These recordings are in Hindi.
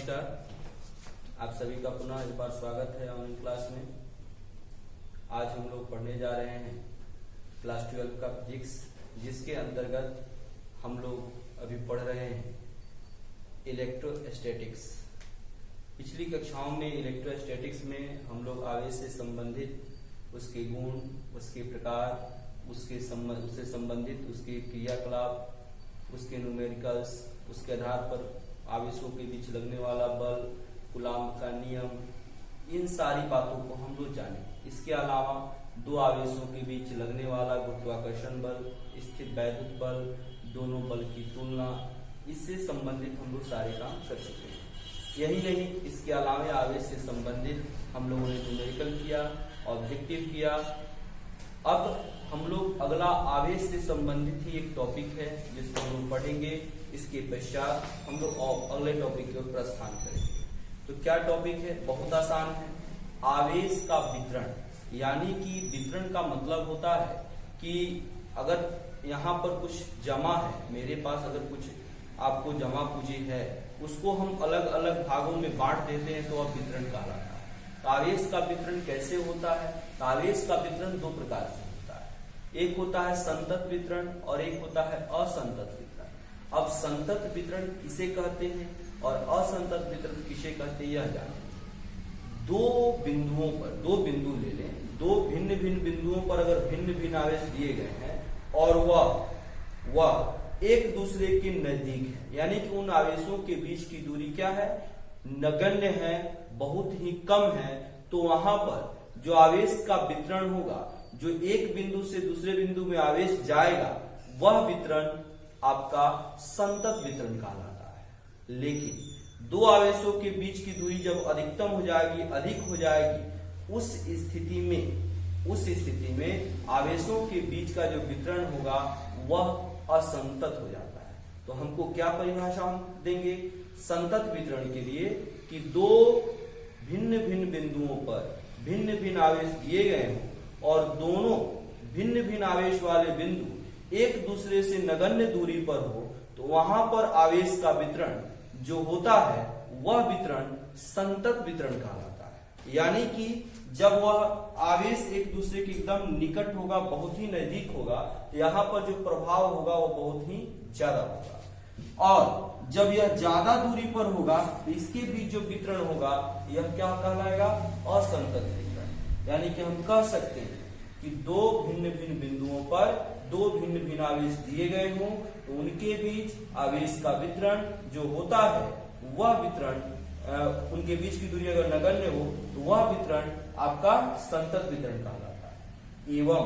नमस्कार। आप सभी का पुनः एक बार स्वागत है ऑनलाइन क्लास में। आज हम लोग पढ़ने जा रहे हैं क्लास 12 का फिजिक्स, जिसके अंतर्गत हम लोग अभी पढ़ रहे हैं इलेक्ट्रोस्टैटिक्स। पिछली कक्षाओं में इलेक्ट्रोस्टैटिक्स में हम लोग आवेश से संबंधित उसके गुण, उसके प्रकार, उससे संबंधित उसके क्रियाकलाप, उसके न्यूमेरिकल्स, उसके आधार पर आवेशों के बीच लगने वाला बल, कूलॉम का नियम, इन सारी बातों को हम लोग जाने। इसके अलावा दो आवेशों के बीच लगने वाला गुरुत्वाकर्षण बल, स्थित वैद्युत बल, दोनों बल की तुलना, इससे संबंधित हम लोग सारे काम कर चुके हैं। यही नहीं, इसके अलावा आवेश से संबंधित हम लोगों ने न्यूमेरिकल किया, ऑब्जेक्टिव किया। अब हम लोग अगला आवेश से संबंधित ही एक टॉपिक है जिसको हम लोग पढ़ेंगे। इसके पश्चात हम लोग अगले टॉपिक की ओर प्रस्थान करेंगे। तो क्या टॉपिक है? बहुत आसान है। आवेश का वितरण, यानी कि वितरण का मतलब होता है कि अगर यहाँ पर कुछ जमा है, मेरे पास अगर कुछ आपको जमा पूंजी है, उसको हम अलग अलग भागों में बांट देते हैं तो अब वितरण कहलाता है। तो आवेश का वितरण कैसे होता है? तो आवेश का वितरण दो प्रकार से होता है। एक होता है संतत वितरण और एक होता है असंतत वितरण। अब संतत वितरण किसे कहते हैं और असंतत वितरण किसे कहते हैं, यह जानें। दो बिंदुओं पर, दो बिंदु ले लें, दो भिन्न भिन्न बिंदुओं पर अगर भिन्न भिन्न आवेश दिए गए हैं और वह एक दूसरे के नजदीक है, यानी कि उन आवेशों के बीच की दूरी क्या है? नगण्य है, बहुत ही कम है, तो वहां पर जो आवेश का वितरण होगा, जो एक बिंदु से दूसरे बिंदु में आवेश जाएगा, वह वितरण आपका संतत वितरण कहलाता है। लेकिन दो आवेशों के बीच की दूरी जब अधिकतम हो जाएगी, अधिक हो जाएगी, उस स्थिति में आवेशों के बीच का जो वितरण होगा वह असंतत हो जाता है। तो हमको क्या परिभाषा हम देंगे संतत वितरण के लिए? कि दो भिन्न भिन्न बिंदुओं पर भिन्न भिन्न आवेश दिए गए हों और दोनों भिन्न भिन्न आवेश वाले बिंदु एक दूसरे से नगण्य दूरी पर हो, तो वहां पर आवेश का वितरण जो होता है वह वितरण संतत वितरण कहलाता है। यानी कि जब वह आवेश एक दूसरे के एकदम निकट होगा, बहुत ही नजदीक होगा, तो यहाँ पर जो प्रभाव होगा वह बहुत ही ज्यादा होगा। और जब यह ज्यादा दूरी पर होगा तो इसके बीच जो वितरण होगा यह क्या कहलाएगा? असंतत वितरण। यानी कि हम कह सकते हैं कि दो भिन्न भिन्न बिंदुओं पर दो भिन्न भिन्न आवेश दिए गए हों, तो उनके बीच आवेश का वितरण जो होता है वह वितरण, उनके बीच की दूरी अगर नगण्य हो तो वह वितरण आपका संतत वितरण कहलाता है। एवं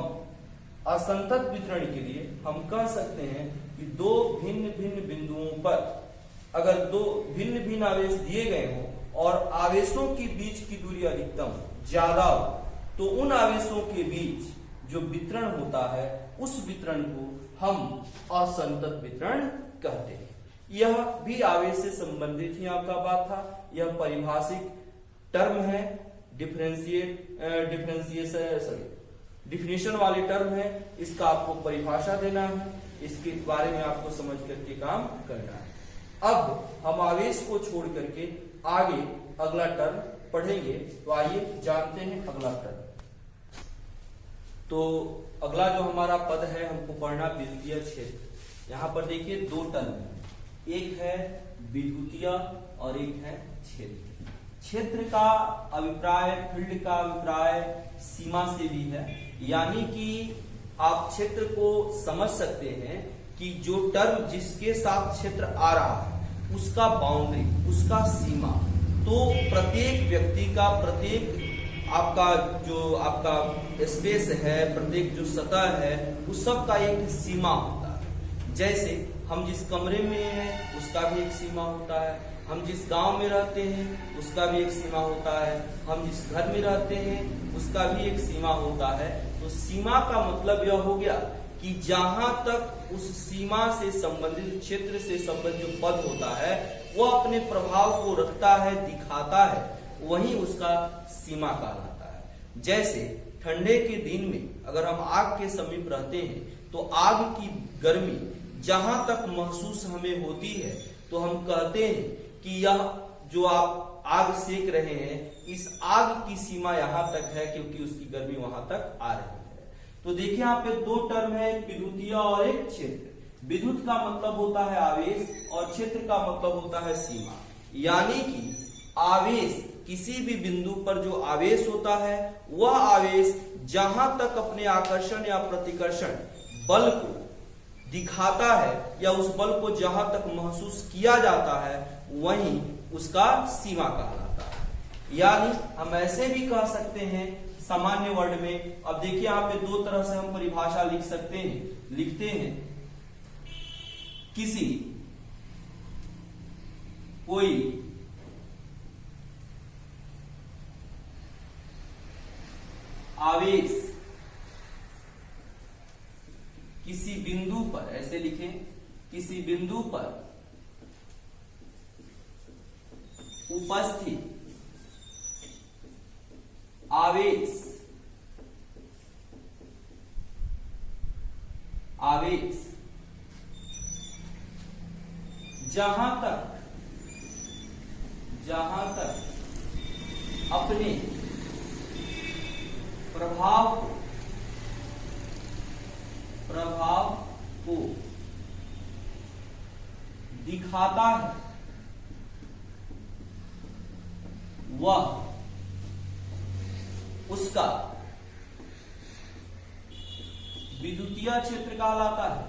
असंतत वितरण के लिए हम कह सकते हैं कि दो भिन्न भिन्न बिंदुओं पर अगर दो भिन्न भिन्न आवेश दिए गए हों और आवेशों के बीच की दूरी अधिकतम ज्यादा हो, तो उन आवेशों के बीच जो वितरण होता है उस वितरण को हम असंतत वितरण कहते हैं। यह भी आवेश से संबंधित ही आपका बात था। यह परिभाषिक टर्म है, डिफिनेशन वाली टर्म है। इसका आपको परिभाषा देना है, इसके बारे में आपको समझ करके काम करना है। अब हम आवेश को छोड़ करके आगे अगला टर्म पढ़ेंगे। तो आइए जानते हैं अगला टर्म। तो अगला जो हमारा पद है हमको पढ़ना विद्युतीय क्षेत्र। यहाँ पर देखिए दो टर्म है, एक है विद्युतीय और एक है क्षेत्र। क्षेत्र का अभिप्राय, फील्ड का अभिप्राय सीमा से भी है, यानी कि आप क्षेत्र को समझ सकते हैं कि जो टर्म जिसके साथ क्षेत्र आ रहा है उसका बाउंड्री, उसका सीमा, तो प्रत्येक व्यक्ति का, प्रत्येक आपका स्पेस है, प्रत्येक जो सतह है उस सब का एक सीमा होता है। जैसे हम जिस कमरे में हैं उसका भी एक सीमा होता है, हम जिस गांव में रहते हैं उसका भी एक सीमा होता है, हम जिस घर में रहते हैं उसका भी एक सीमा होता है। तो सीमा का मतलब यह हो गया कि जहां तक उस सीमा से संबंधित, क्षेत्र से संबंधित जो पद होता है वह अपने प्रभाव को रखता है, दिखाता है, वही उसका सीमा कहलाता है। जैसे ठंडे के दिन में अगर हम आग के समीप रहते हैं तो आग की गर्मी जहां तक महसूस हमें होती है तो हम कहते हैं कि यह जो आप आग सेक रहे हैं, इस आग की सीमा यहां तक है क्योंकि उसकी गर्मी वहां तक आ रही है। तो देखिए यहाँ पे दो टर्म है, एक विद्युतीय और एक क्षेत्र। विद्युत का मतलब होता है आवेश और क्षेत्र का मतलब होता है सीमा। यानी कि आवेश, किसी भी बिंदु पर जो आवेश होता है वह आवेश जहां तक अपने आकर्षण या प्रतिकर्षण बल को दिखाता है या उस बल को जहां तक महसूस किया जाता है वहीं उसका सीमा कहलाता है। यानी हम ऐसे भी कह सकते हैं सामान्य वर्ड में। अब देखिए यहाँ पे दो तरह से हम परिभाषा लिख सकते हैं, लिखते हैं किसी कोई आवेश किसी बिंदु पर, ऐसे लिखें, किसी बिंदु पर उपस्थित आवेश जहां तक अपने प्रभाव को दिखाता है वह उसका विद्युतीय क्षेत्र कहलाता है।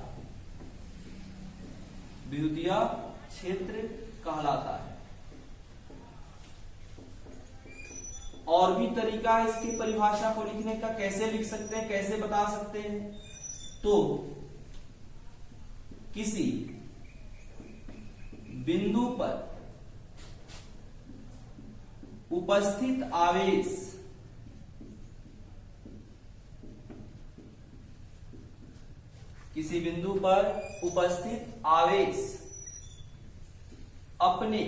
विद्युतीय क्षेत्र कहलाता है। और भी तरीका है इसकी परिभाषा को लिखने का, कैसे लिख सकते हैं, कैसे बता सकते हैं। तो किसी बिंदु पर उपस्थित आवेश अपने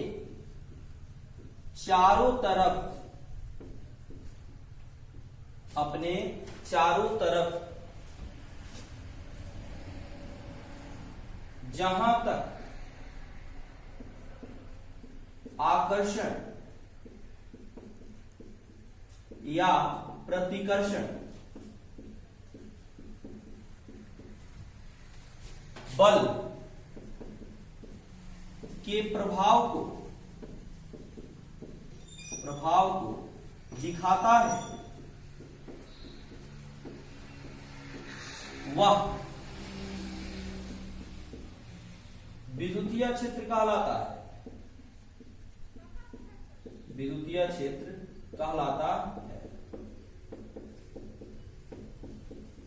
चारों तरफ जहां तक आकर्षण या प्रतिकर्षण बल के प्रभाव को दिखाता है वह विद्युतीय क्षेत्र कहलाता है। विद्युतीय क्षेत्र कहलाता है।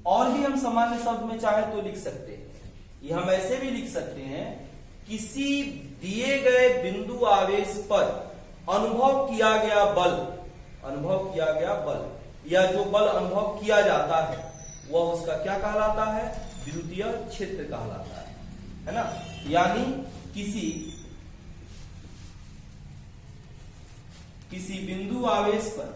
और भी हम सामान्य शब्द में चाहे तो लिख सकते हैं, ये हम ऐसे भी लिख सकते हैं, किसी दिए गए बिंदु आवेश पर अनुभव किया गया बल या जो बल अनुभव किया जाता है वह उसका क्या कहलाता है, विद्युतीय क्षेत्र कहलाता है ना। यानी किसी बिंदु आवेश पर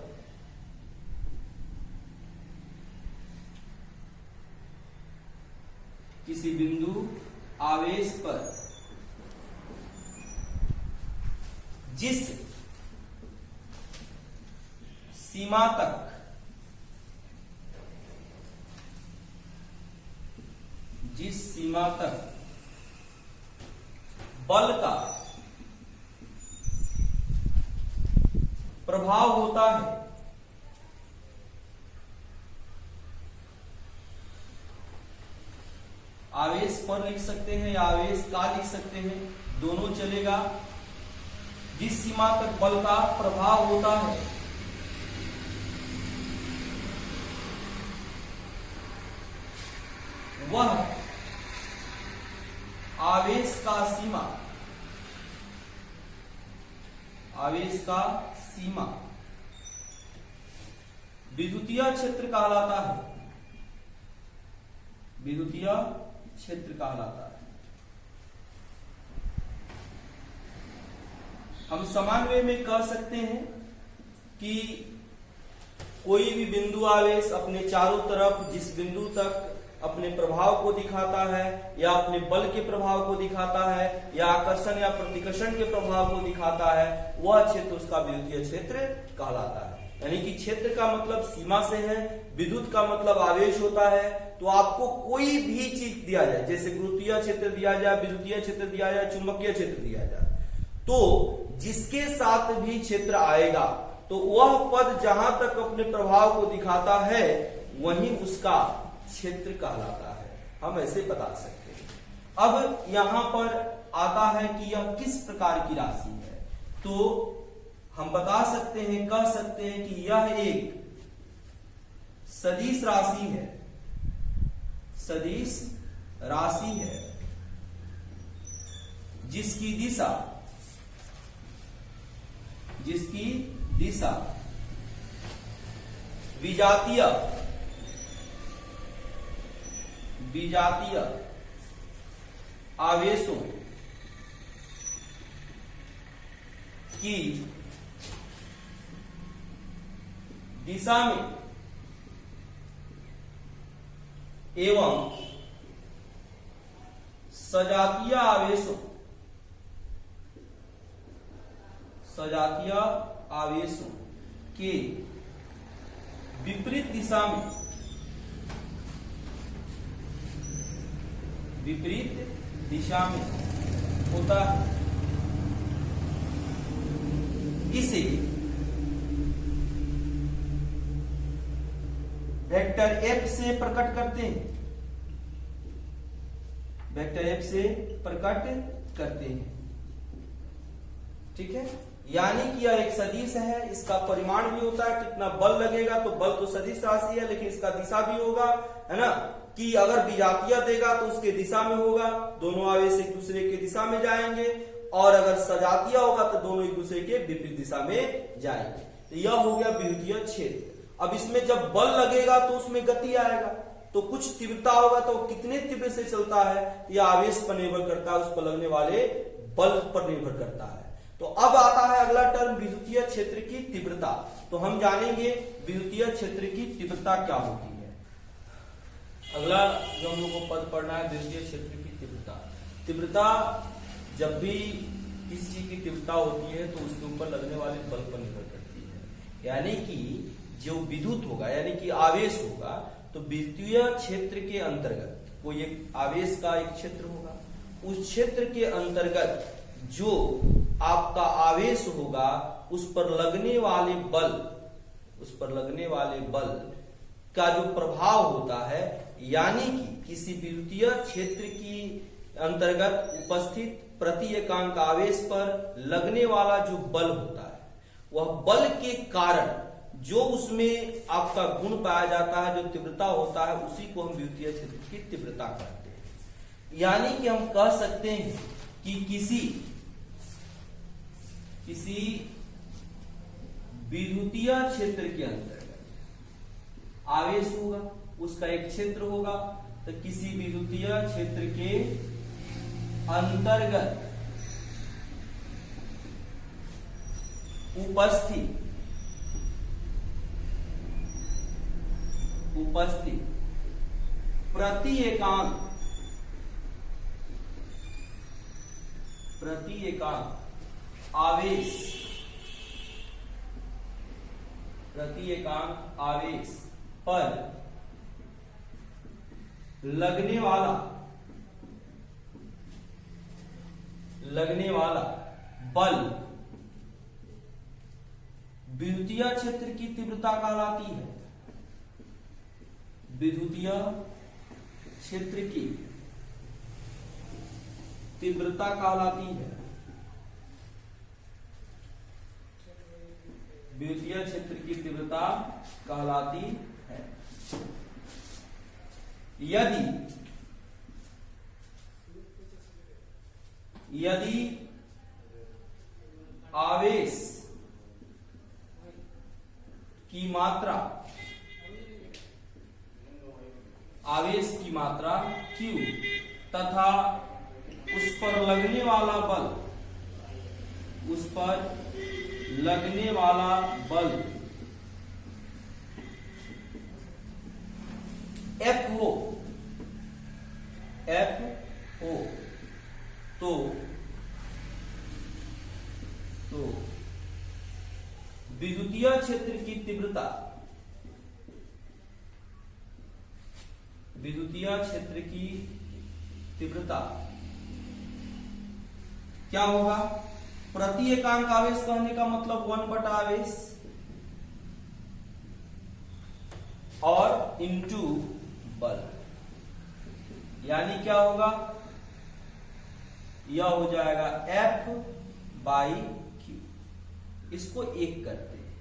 जिस सीमा तक बल का प्रभाव होता है आवेश पर लिख सकते हैं या आवेश का लिख सकते हैं, दोनों चलेगा। जिस सीमा तक बल का प्रभाव होता है वह आवेश का सीमा विद्युतीय क्षेत्र कहलाता है। विद्युतीय क्षेत्र कहलाता है। हम समान वे में कह सकते हैं कि कोई भी बिंदु आवेश अपने चारों तरफ जिस बिंदु तक अपने प्रभाव को दिखाता है या अपने बल के प्रभाव को दिखाता है या आकर्षण या प्रतिकर्षण के प्रभाव को दिखाता है, वह क्षेत्र उसका विद्युतीय क्षेत्र कहलाता है। यानी कि क्षेत्र का मतलब सीमा से है, विद्युत का मतलब आवेश होता है। तो आपको कोई भी चीज दिया जाए, जैसे गुरुत्वीय क्षेत्र दिया जाए, विद्युतीय क्षेत्र दिया जाए, चुंबकीय क्षेत्र दिया जाए, तो जिसके साथ भी क्षेत्र आएगा तो वह पद जहां तक अपने प्रभाव को दिखाता है वही उसका क्षेत्र कहलाता है। हम ऐसे बता सकते हैं। अब यहां पर आता है कि यह किस प्रकार की राशि है, तो हम बता सकते हैं, कह सकते हैं कि यह एक सदिश राशि है, सदिश राशि है जिसकी दिशा विजातीय आवेशों की दिशा में एवं सजातीय आवेशों के विपरीत दिशा में होता है। इसे वेक्टर F से प्रकट करते हैं, वेक्टर F से प्रकट करते हैं। ठीक है, यानी कि यह एक सदिश है, इसका परिमाण भी होता है, कितना बल लगेगा, तो बल तो सदिश राशि है लेकिन इसका दिशा भी होगा, है ना, कि अगर विजातीय देगा तो उसके दिशा में होगा, दोनों आवेश एक दूसरे के दिशा में जाएंगे, और अगर सजातीय होगा तो दोनों एक दूसरे के विपरीत दिशा में जाएंगे। तो यह हो गया विद्युतीय क्षेत्र। अब इसमें जब बल लगेगा तो उसमें गति आएगा, तो कुछ तीव्रता होगा, तो कितने तीव्र से चलता है यह आवेश पर निर्भर करता है, उस पर लगने वाले बल पर निर्भर करता है। तो अब आता है अगला टर्म विद्युतीय क्षेत्र की तीव्रता। तो हम जानेंगे विद्युतीय क्षेत्र की तीव्रता क्या होती है। अगला जो हम लोग को पद पढ़ना है विद्युतीय क्षेत्र की तीव्रता। तीव्रता जब भी किसी चीज की तीव्रता होती है तो उसके ऊपर लगने वाले बल पर निर्भर करती है। यानी कि जो विद्युत होगा यानी कि आवेश होगा, तो विद्युतीय क्षेत्र के अंतर्गत कोई एक आवेश का एक क्षेत्र होगा, उस क्षेत्र के अंतर्गत जो आपका आवेश होगा उस पर लगने वाले बल का जो प्रभाव होता है, यानी कि किसी विद्युतीय क्षेत्र की अंतर्गत उपस्थित प्रति एकांक आवेश पर लगने वाला जो बल होता है, वह बल के कारण जो उसमें आपका गुण पाया जाता है, जो तीव्रता होता है, उसी को हम विद्युतीय क्षेत्र की तीव्रता कहते हैं। यानी कि हम कह सकते हैं कि किसी विद्युतीय क्षेत्र के अंतर्गत आवेश होगा, उसका एक क्षेत्र होगा, तो किसी विद्युतीय क्षेत्र के अंतर्गत उपस्थित प्रति एकांक आवेश पर लगने वाला बल विद्युतीय क्षेत्र की तीव्रता कहलाती है। विद्युतीय क्षेत्र की तीव्रता कहलाती है। विद्युतीय क्षेत्र की तीव्रता कहलाती है। यदि आवेश की मात्रा Q तथा उस पर लगने वाला बल F हो, FO। तो विद्युतीय क्षेत्र की तीव्रता, विद्युतीय क्षेत्र की तीव्रता क्या होगा? प्रति एकांक आवेश कहने का मतलब 1 बटा आवेश और इंटू बल, यानी क्या होगा? यह हो जाएगा F/Q। इसको एक करते हैं।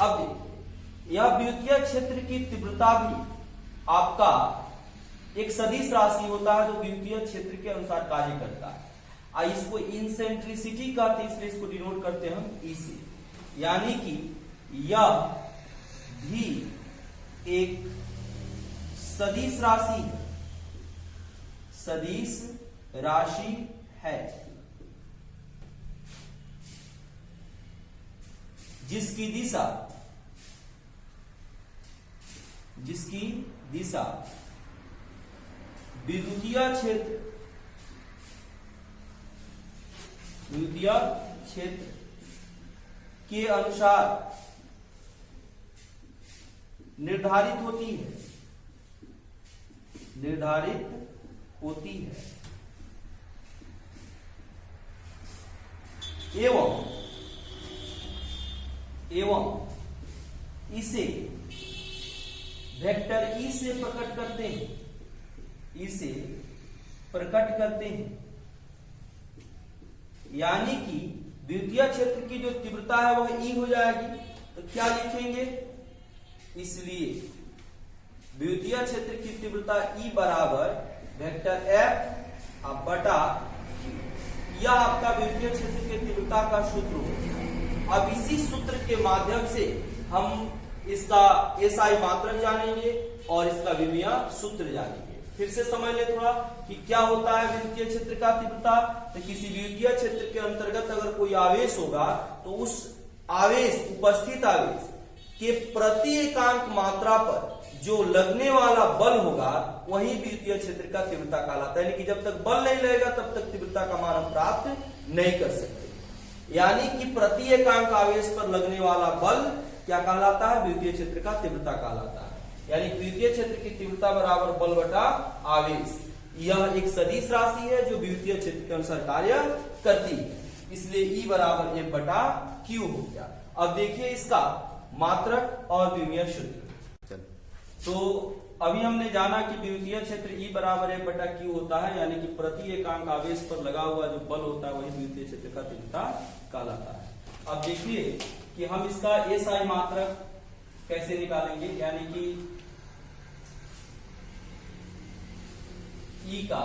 अब देखिए, यह विद्युतीय क्षेत्र की तीव्रता भी आपका एक सदिश राशि होता है जो विद्युतीय क्षेत्र के अनुसार कार्य करता है। इसको इंसेंट्रिसिटी कहते हैं, इसलिए इसको डिनोट करते हैं हम ई से, यानी कि यह भी एक सदिश राशि है, सदिश राशि है जिसकी दिशा विद्युतीय क्षेत्र के अनुसार निर्धारित होती है एवं इसे वेक्टर ई से प्रकट करते हैं, यानी कि विद्युतीय क्षेत्र की जो तीव्रता है वह ई हो जाएगी। तो क्या लिखेंगे? इसलिए विद्युतीय क्षेत्र की तीव्रता ई बराबर वेक्टर F बटा Q। यह आपका विद्युतीय क्षेत्र की तीव्रता का सूत्र होगा। अब इसी सूत्र के माध्यम से हम इसका SI मात्रक जानेंगे और इसका विमीय सूत्र जानेंगे। फिर से समझ ले थोड़ा कि क्या होता है विद्युतीय क्षेत्र का तीव्रता। तो किसी विद्युतीय क्षेत्र के अंतर्गत अगर कोई आवेश होगा तो उस उपस्थित आवेश के प्रति एकांक मात्रा पर जो लगने वाला बल होगा वही विद्युतीय क्षेत्र का तीव्रता कहलाता है। यानी कि जब तक बल नहीं लगेगा तब तक तीव्रता का मान हम प्राप्त नहीं कर सकते। यानी कि प्रति एकांक आवेश पर लगने वाला बल क्या कहलाता है? विद्युतीय क्षेत्र का तीव्रता कहलाता है। यानी विद्युतीय क्षेत्र की तीव्रता बराबर बल बटा आवेश। यह एक सदिश राशि है जो विद्युतीय क्षेत्र के अनुसार कार्य करती है, इसलिए E बराबर F बटा Q हो गया। अब देखिए इसका मात्रक और विमीय सूत्र। तो अभी हमने जाना कि विद्युतीय क्षेत्र E बराबर F बटा Q होता है, यानी कि प्रति एकांक आवेश पर लगा हुआ जो बल होता है वही विद्युतीय क्षेत्र का तीव्रता कहलाता है। अब देखिए कि हम इसका SI मात्रक कैसे निकालेंगे, यानी कि E का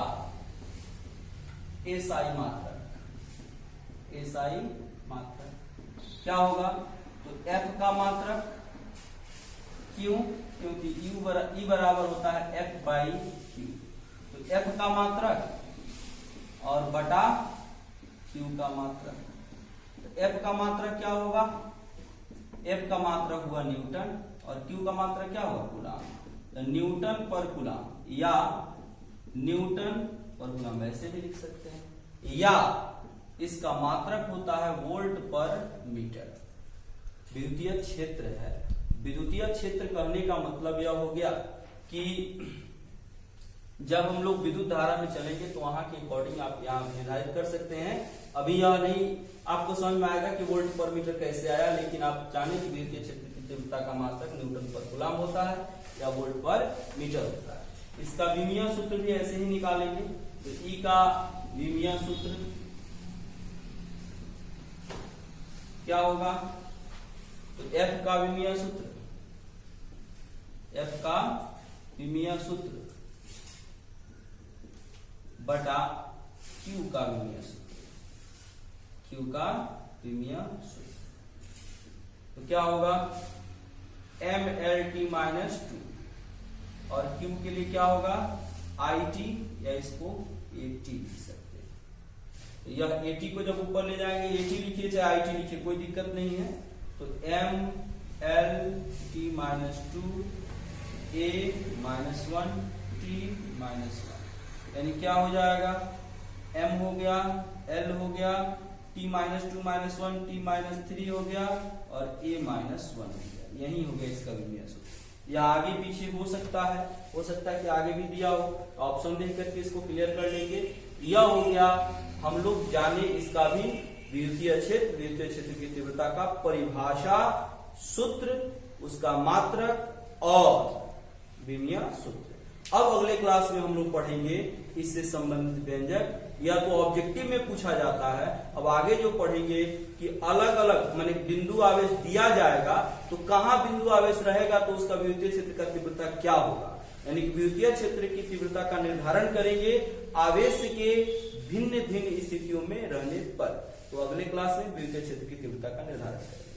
SI मात्रक क्या होगा? तो F का मात्रक, क्यों? क्योंकि E बराबर होता है F/Q। तो F का मात्रक और बटा Q का मात्रक। तो F का मात्रक क्या होगा? F का मात्रक हुआ न्यूटन और Q का मात्रक क्या होगा? कूलाम। तो न्यूटन पर कूलाम या न्यूटन पर कूलाम वैसे भी लिख सकते हैं, या इसका मात्रक होता है वोल्ट पर मीटर। विद्युतीय क्षेत्र है। विद्युतीय क्षेत्र कहने का मतलब यह हो गया कि जब हम लोग विद्युत धारा में चलेंगे तो वहां के अकॉर्डिंग आप यहाँ निर्धारित कर सकते हैं। अभी यह नहीं आपको समझ में आएगा कि वोल्ट पर मीटर कैसे आया, लेकिन आप जाने कि विद्युतीय क्षेत्र की तीव्रता का मात्रक न्यूटन पर कूलाम होता है या वोल्ट पर मीटर होता है। इसका विमीय सूत्र भी ऐसे ही निकालेंगे। तो E का विमीय सूत्र क्या होगा? तो F का विमीय सूत्र बटा Q का विमीय सूत्र। तो क्या होगा? MLT माइनस 2 और Q के लिए क्या होगा? IT, या इसको AT लिख सकते हैं। तो यह AT को जब ऊपर ले जाएंगे AT लिखिए चाहे IT लिखिए कोई दिक्कत नहीं है। तो MLT minus 2 A minus 1 T minus 1। यानी क्या हो जाएगा, m हो गया, l हो गया, t minus 2 minus 1 t minus 3 हो गया और a माइनस 1 हो गया। यही हो गया इसका विमीय सूत्र। या आगे पीछे हो सकता है कि आगे भी दिया हो, तो ऑप्शन देख करके इसको क्लियर कर लेंगे। यह हो गया, हम लोग जाने इसका भी विद्युतीय क्षेत्र की तीव्रता का परिभाषा सूत्र, उसका मात्रक और विमीय सूत्र। अब अगले क्लास में हम लोग पढ़ेंगे इससे संबंधित व्यंजक, या तो ऑब्जेक्टिव में पूछा जाता है। अब आगे जो पढ़ेंगे कि अलग अलग माने बिंदु आवेश दिया जाएगा तो कहाँ बिंदु आवेश रहेगा तो उसका विद्युतीय क्षेत्र का तीव्रता क्या होगा, यानी कि विद्युतीय क्षेत्र की तीव्रता का निर्धारण करेंगे आवेश के भिन्न भिन्न स्थितियों में रहने पर। तो अगले क्लास में विद्युतीय क्षेत्र की तीव्रता का निर्धारण करेंगे।